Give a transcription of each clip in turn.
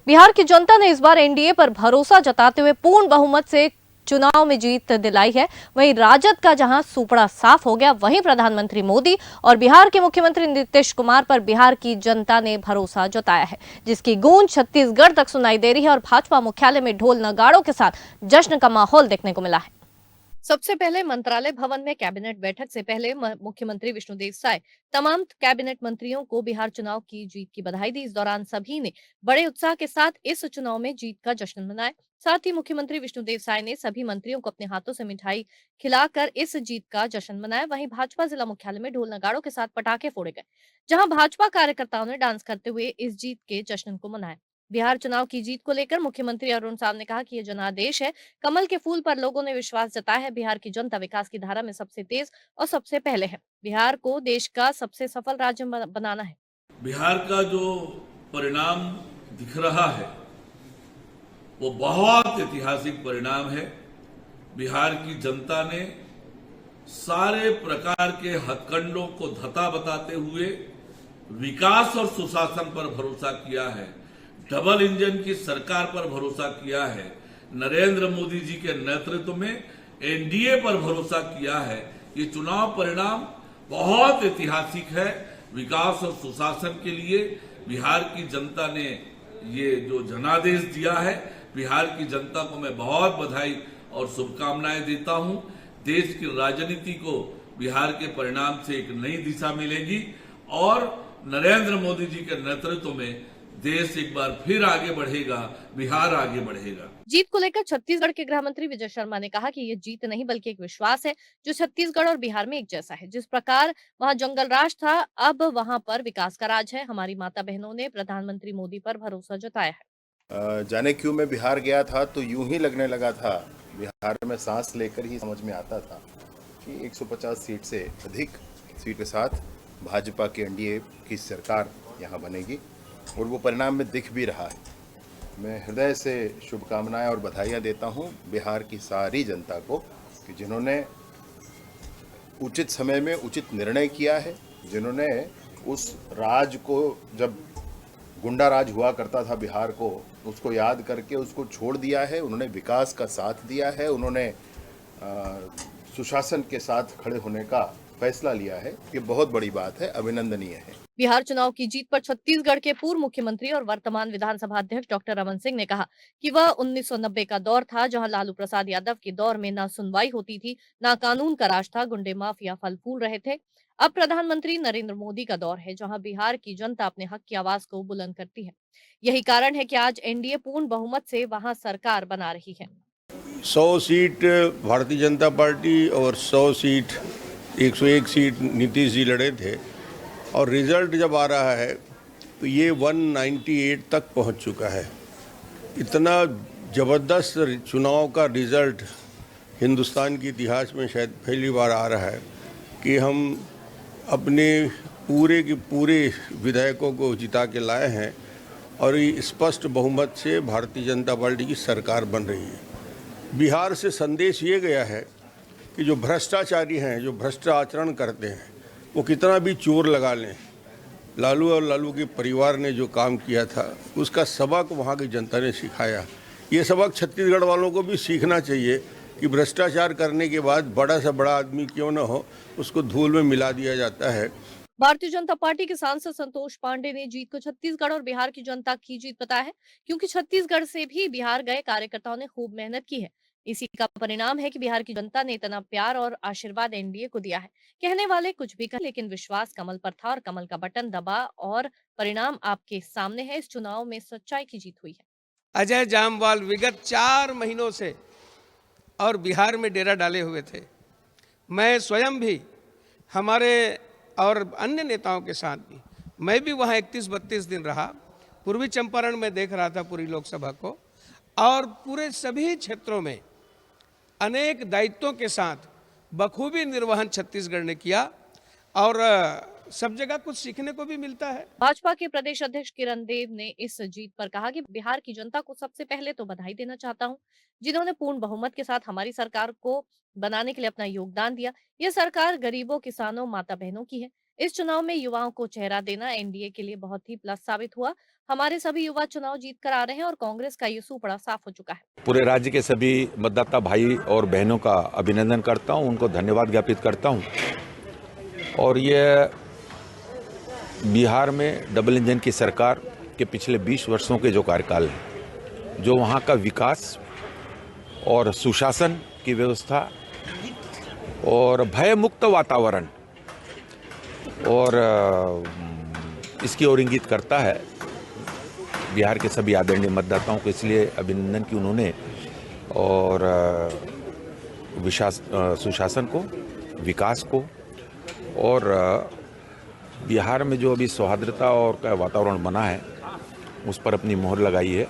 बिहार की जनता ने इस बार एनडीए पर भरोसा जताते हुए पूर्ण बहुमत से चुनाव में जीत दिलाई है। वहीं राजद का जहां सुपड़ा साफ हो गया, वहीं प्रधानमंत्री मोदी और बिहार के मुख्यमंत्री नीतीश कुमार पर बिहार की जनता ने भरोसा जताया है, जिसकी गूंज छत्तीसगढ़ तक सुनाई दे रही है और भाजपा मुख्यालय में ढोल नगाड़ों के साथ जश्न का माहौल देखने को मिला है। सबसे पहले मंत्रालय भवन में कैबिनेट बैठक से पहले मुख्यमंत्री विष्णुदेव साय तमाम कैबिनेट मंत्रियों को बिहार चुनाव की जीत की बधाई दी। इस दौरान सभी ने बड़े उत्साह के साथ इस चुनाव में जीत का जश्न मनाया। साथ ही मुख्यमंत्री विष्णुदेव साय ने सभी मंत्रियों को अपने हाथों से मिठाई खिलाकर इस जीत का जश्न मनाया। वहीं भाजपा जिला मुख्यालय में ढोल नगाड़ों के साथ पटाखे फोड़े गए, जहां भाजपा कार्यकर्ताओं ने डांस करते हुए इस जीत के जश्न को मनाया। बिहार चुनाव की जीत को लेकर मुख्यमंत्री अरुण साव ने कहा कि यह जनादेश है। कमल के फूल पर लोगों ने विश्वास जताया है। बिहार की जनता विकास की धारा में सबसे तेज और सबसे पहले है। बिहार को देश का सबसे सफल राज्य बनाना है। बिहार का जो परिणाम दिख रहा है वो बहुत ऐतिहासिक परिणाम है। बिहार की जनता ने सारे प्रकार के हथकंडों को धता बताते हुए विकास और सुशासन पर भरोसा किया है, डबल इंजन की सरकार पर भरोसा किया है, नरेंद्र मोदी जी के नेतृत्व में एनडीए पर भरोसा किया है। ये चुनाव परिणाम बहुत ऐतिहासिक है। विकास और सुशासन के लिए बिहार की जनता ने ये जो जनादेश दिया है, बिहार की जनता को मैं बहुत बधाई और शुभकामनाएं देता हूं। देश की राजनीति को बिहार के परिणाम से एक नई दिशा मिलेगी और नरेंद्र मोदी जी के नेतृत्व में देश एक बार फिर आगे बढ़ेगा, बिहार आगे बढ़ेगा। जीत को लेकर छत्तीसगढ़ के गृह मंत्री विजय शर्मा ने कहा कि ये जीत नहीं बल्कि एक विश्वास है जो छत्तीसगढ़ और बिहार में एक जैसा है। जिस प्रकार वहां जंगल राज था, अब वहां पर विकास का राज है। हमारी माता बहनों ने प्रधानमंत्री मोदी पर भरोसा जताया है। जाने क्यों मैं बिहार गया था तो यूं ही लगने लगा था, बिहार में सांस लेकर ही समझ में आता था कि 150 सीट से अधिक सीट के साथ भाजपा की एनडीए की सरकार यहां बनेगी और वो परिणाम में दिख भी रहा है। मैं हृदय से शुभकामनाएं और बधाइयां देता हूं बिहार की सारी जनता को कि जिन्होंने उचित समय में उचित निर्णय किया है, जिन्होंने उस राज को, जब गुंडा राज हुआ करता था बिहार को, उसको याद करके उसको छोड़ दिया है, उन्होंने विकास का साथ दिया है, उन्होंने सुशासन के साथ खड़े होने का फैसला लिया है। ये बहुत बड़ी बात है, अभिनंदनीय है। बिहार चुनाव की जीत पर छत्तीसगढ़ के पूर्व मुख्यमंत्री और वर्तमान विधानसभा अध्यक्ष डॉक्टर रमन सिंह ने कहा कि वह 1990 का दौर था, जहां लालू प्रसाद यादव के दौर में ना सुनवाई होती थी, ना कानून का राज था, गुंडे माफिया फल फूल रहे थे। अब प्रधानमंत्री नरेंद्र मोदी का दौर है, जहां बिहार की जनता अपने हक की आवाज को बुलंद करती है। यही कारण है कि आज एनडीए पूर्ण बहुमत से वहां सरकार बना रही है। 100 सीट भारतीय जनता पार्टी और 100 सीट 101 सीट नीतीश जी लड़े थे और रिजल्ट जब आ रहा है तो ये 198 तक पहुंच चुका है। इतना ज़बरदस्त चुनाव का रिजल्ट हिंदुस्तान के इतिहास में शायद पहली बार आ रहा है कि हम अपने पूरे के पूरे विधायकों को जिता के लाए हैं और ये स्पष्ट बहुमत से भारतीय जनता पार्टी की सरकार बन रही है। बिहार से संदेश ये गया है कि जो भ्रष्टाचारी हैं, जो भ्रष्ट आचरण करते हैं, वो कितना भी चोर लगा लें, लालू और लालू के परिवार ने जो काम किया था उसका सबक वहाँ की जनता ने सिखाया। ये सबक छत्तीसगढ़ वालों को भी सीखना चाहिए कि भ्रष्टाचार करने के बाद बड़ा से बड़ा आदमी क्यों न हो, उसको धूल में मिला दिया जाता है। भारतीय जनता पार्टी के सांसद संतोष पांडे ने जीत को छत्तीसगढ़ और बिहार की जनता की जीत बताया है, क्योंकि छत्तीसगढ़ से भी बिहार गए कार्यकर्ताओं ने खूब मेहनत की है। इसी का परिणाम है कि बिहार की जनता ने इतना प्यार और आशीर्वाद एनडीए को दिया है। कहने वाले कुछ भी कहें, लेकिन विश्वास कमल पर था और कमल का बटन दबा और परिणाम आपके सामने है। इस चुनाव में सच्चाई की जीत हुई है। अजय जामवाल विगत 4 महीनों से और बिहार में डेरा डाले हुए थे। मैं स्वयं भी, हमारे और अन्य नेताओं के साथ भी, मैं भी वहाँ 31-32 दिन रहा। पूर्वी चंपारण में देख रहा था पूरी लोकसभा को और पूरे सभी क्षेत्रों में अनेक दायित्वों के साथ बखूबी निर्वहन छत्तीसगढ़ ने किया और सब जगह कुछ सीखने को भी मिलता है। भाजपा के प्रदेश अध्यक्ष किरण देव ने इस जीत पर कहा कि बिहार की जनता को सबसे पहले तो बधाई देना चाहता हूं, जिन्होंने पूर्ण बहुमत के साथ हमारी सरकार को बनाने के लिए अपना योगदान दिया। यह सरकार गरीबों, किसानों, माता बहनों की है। इस चुनाव में युवाओं को चेहरा देना एनडीए के लिए बहुत ही प्लस साबित हुआ। हमारे सभी युवा चुनाव जीत कर आ रहे हैं और कांग्रेस का ये सूपड़ा साफ हो चुका है। पूरे राज्य के सभी मतदाता भाई और बहनों का अभिनंदन करता हूं, उनको धन्यवाद ज्ञापित करता हूं। और ये बिहार में डबल इंजन की सरकार के पिछले 20 वर्षों के जो कार्यकाल है, जो वहाँ का विकास और सुशासन की व्यवस्था और भयमुक्त वातावरण और इसकी ओर इंगित करता है बिहार के सभी आदरणीय मतदाताओं को। इसलिए अभिनंदन की उन्होंने और सुशासन को, विकास को और बिहार में जो अभी सौहार्दता और का वातावरण बना है उस पर अपनी मोहर लगाई है।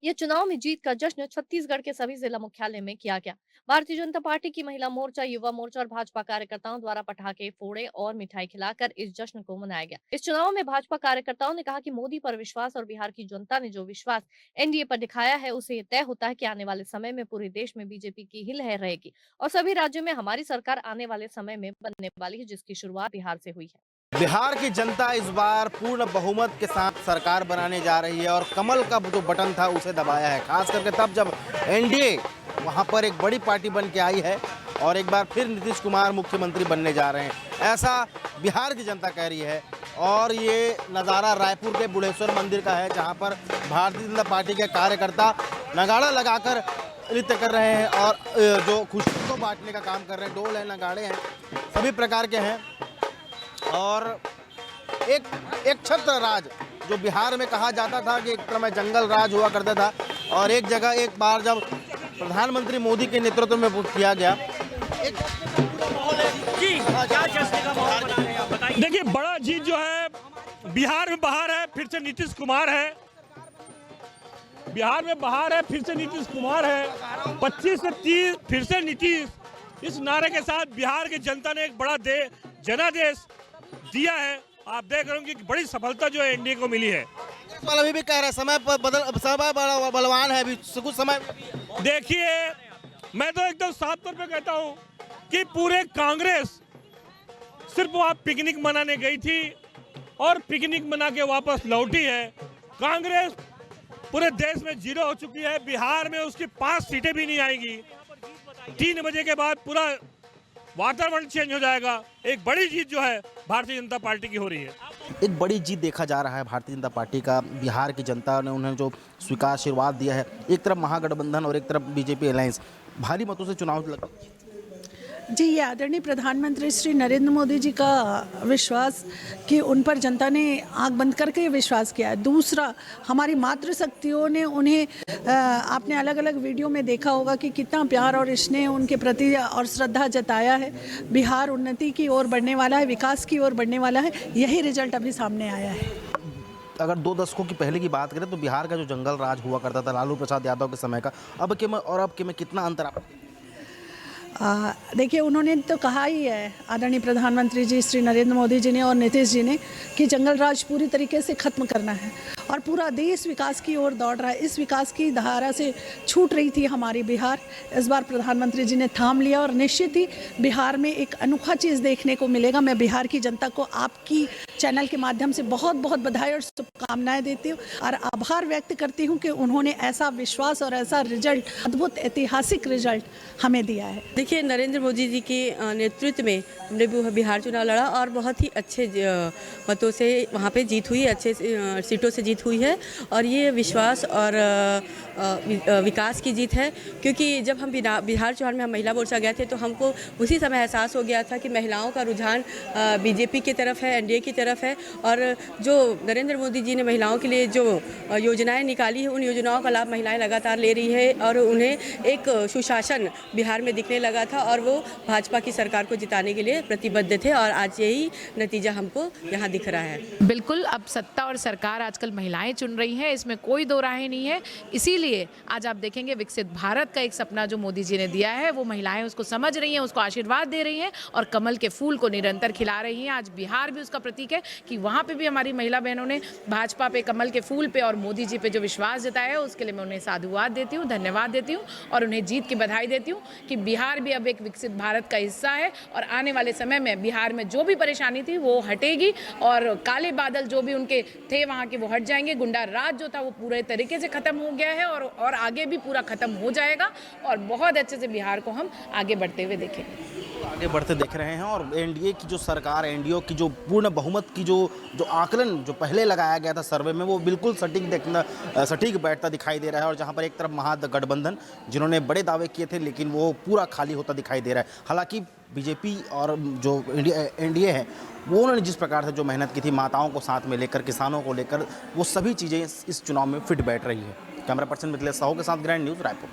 ये चुनाव में जीत का जश्न छत्तीसगढ़ के सभी जिला मुख्यालय में किया गया। भारतीय जनता पार्टी की महिला मोर्चा, युवा मोर्चा और भाजपा कार्यकर्ताओं द्वारा पटाखे फोड़े और मिठाई खिलाकर इस जश्न को मनाया गया। इस चुनाव में भाजपा कार्यकर्ताओं ने कहा कि मोदी पर विश्वास और बिहार की जनता ने जो विश्वास एनडीए पर दिखाया है, उससे ये तय होता है कि आने वाले समय में पूरे देश में बीजेपी की ही लहर रहेगी और सभी राज्यों में हमारी सरकार आने वाले समय में बनने वाली है, जिसकी शुरुआत बिहार से हुई है। बिहार की जनता इस बार पूर्ण बहुमत के साथ सरकार बनाने जा रही है और कमल का जो बटन था उसे दबाया है, खास करके तब जब एनडीए वहां पर एक बड़ी पार्टी बन के आई है और एक बार फिर नीतीश कुमार मुख्यमंत्री बनने जा रहे हैं, ऐसा बिहार की जनता कह रही है। और ये नज़ारा रायपुर के बुढ़ेश्वर मंदिर का है, जहां पर भारतीय जनता पार्टी के कार्यकर्ता नगाड़ा लगाकर नृत्य कर रहे हैं और जो खुशी को बांटने का काम कर रहे हैं। ढोल है, नगाड़े हैं, सभी प्रकार के हैं। और एक छत्र राज जो बिहार में कहा जाता था कि एक तरह में जंगल राज हुआ करता था, और एक जगह एक बार जब प्रधानमंत्री मोदी के नेतृत्व में किया गया एक देखिए, बड़ा जीत जो है बिहार में बहार है, फिर से नीतीश कुमार है। बिहार में बहार है, फिर से नीतीश कुमार है। 25 से 30 फिर से नीतीश, इस नारे के साथ बिहार की जनता ने एक बड़ा जनादेश दिया है। आप देख रहे होंगे कि बड़ी सफलता जो है एनडीए को मिली है। अभी भी कह रहे हैं समय बड़ा बलवान है, अभी कुछ समय। देखिए, मैं तो एकदम साफ तौर पे कहता हूं कि पूरे कांग्रेस सिर्फ वहां पिकनिक मनाने गई थी और पिकनिक मना के वापस लौटी है। कांग्रेस पूरे देश में जीरो हो चुकी है। बिहार में उसकी 5 सीटें भी नहीं आएंगी। 3 बजे के बाद पूरा वातावरण चेंज हो जाएगा। एक बड़ी जीत जो है भारतीय जनता पार्टी की हो रही है। एक बड़ी जीत देखा जा रहा है भारतीय जनता पार्टी का। बिहार की जनता ने उन्हें जो स्वीकार आशीर्वाद दिया है, एक तरफ महागठबंधन और एक तरफ बीजेपी अलायंस, भारी मतों से चुनाव लगा। जी, ये आदरणीय प्रधानमंत्री श्री नरेंद्र मोदी जी का विश्वास कि उन पर जनता ने आंख बंद करके विश्वास किया है। दूसरा, हमारी मातृशक्तियों ने उन्हें आपने अलग अलग वीडियो में देखा होगा कि कितना प्यार और स्नेह उनके प्रति और श्रद्धा जताया है। बिहार उन्नति की ओर बढ़ने वाला है, विकास की ओर बढ़ने वाला है। यही रिजल्ट अभी सामने आया है। अगर 2 दशकों की पहले की बात करें तो बिहार का जो जंगल राज हुआ करता था लालू प्रसाद यादव के समय का, अब के में कितना अंतर आप? देखिए, उन्होंने तो कहा ही है, आदरणीय प्रधानमंत्री जी श्री नरेंद्र मोदी जी ने और नीतीश जी ने, कि जंगल राज पूरी तरीके से ख़त्म करना है और पूरा देश विकास की ओर दौड़ रहा है। इस विकास की धारा से छूट रही थी हमारी बिहार। इस बार प्रधानमंत्री जी ने थाम लिया और निश्चित ही बिहार में एक अनोखा चीज़ देखने को मिलेगा। मैं बिहार की जनता को आपकी चैनल के माध्यम से बहुत बहुत बधाई और शुभकामनाएं देती हूँ और आभार व्यक्त करती हूँ कि उन्होंने ऐसा विश्वास और ऐसा रिजल्ट, अद्भुत ऐतिहासिक रिजल्ट हमें दिया है। देखिए, नरेंद्र मोदी जी के नेतृत्व में हमने बिहार चुनाव लड़ा और बहुत ही अच्छे मतों से वहाँ पे जीत हुई, अच्छे सीटों से जीत हुई है और ये विश्वास और विकास की जीत है। क्योंकि जब हम बिहार चुनाव में हम महिला मोर्चा गए थे तो हमको उसी समय एहसास हो गया था कि महिलाओं का रुझान बीजेपी की तरफ है, एनडीए की तरफ है और जो नरेंद्र मोदी जी ने महिलाओं के लिए जो योजनाएं निकाली है, उन योजनाओं का लाभ महिलाएं लगातार ले रही है और उन्हें एक सुशासन बिहार में दिखने लगा था और वो भाजपा की सरकार को जिताने के लिए प्रतिबद्ध थे और आज यही नतीजा हमको यहाँ दिख रहा है। बिल्कुल, अब सत्ता और सरकार आजकल महिलाएं चुन रही हैं, इसमें कोई दो राहें नहीं है। इसीलिए इसीलिए आज आप देखेंगे विकसित भारत का एक सपना जो मोदी जी ने दिया है वो महिलाएं उसको समझ रही हैं, उसको आशीर्वाद दे रही हैं और कमल के फूल को निरंतर खिला रही हैं। आज बिहार भी उसका प्रतीक है कि वहाँ पे भी हमारी महिला बहनों ने भाजपा पे, कमल के फूल पे और मोदी जी पे जो विश्वास जताया है उसके लिए मैं उन्हें साधुवाद देती हूँ, धन्यवाद देती हूँ और उन्हें जीत की बधाई देती हूँ कि बिहार भी अब एक विकसित भारत का हिस्सा है और आने वाले समय में बिहार में जो भी परेशानी थी वो हटेगी और काले बादल जो भी उनके थे वहाँ के वो हट जाएंगे। गुंडा राज जो था वो पूरे तरीके से खत्म हो गया है और आगे भी पूरा खत्म हो जाएगा और बहुत अच्छे से बिहार को हम आगे बढ़ते हुए देखेंगे। आगे बढ़ते देख रहे हैं और एनडीए की जो सरकार, एनडीए की जो पूर्ण बहुमत की जो आकलन जो पहले लगाया गया था सर्वे में वो बिल्कुल सटीक बैठता दिखाई दे रहा है। और जहां पर एक तरफ महागठबंधन जिन्होंने बड़े दावे किए थे लेकिन वो पूरा खाली होता दिखाई दे रहा है। हालांकि बीजेपी और जो एनडीए है वो उन्होंने जिस प्रकार से जो मेहनत की थी माताओं को साथ में लेकर, किसानों को लेकर, वो सभी चीज़ें इस चुनाव में फिट बैठ रही है। कैमरा पर्सन मिथिलेश साहू के साथ ग्रैंड न्यूज़ रायपुर।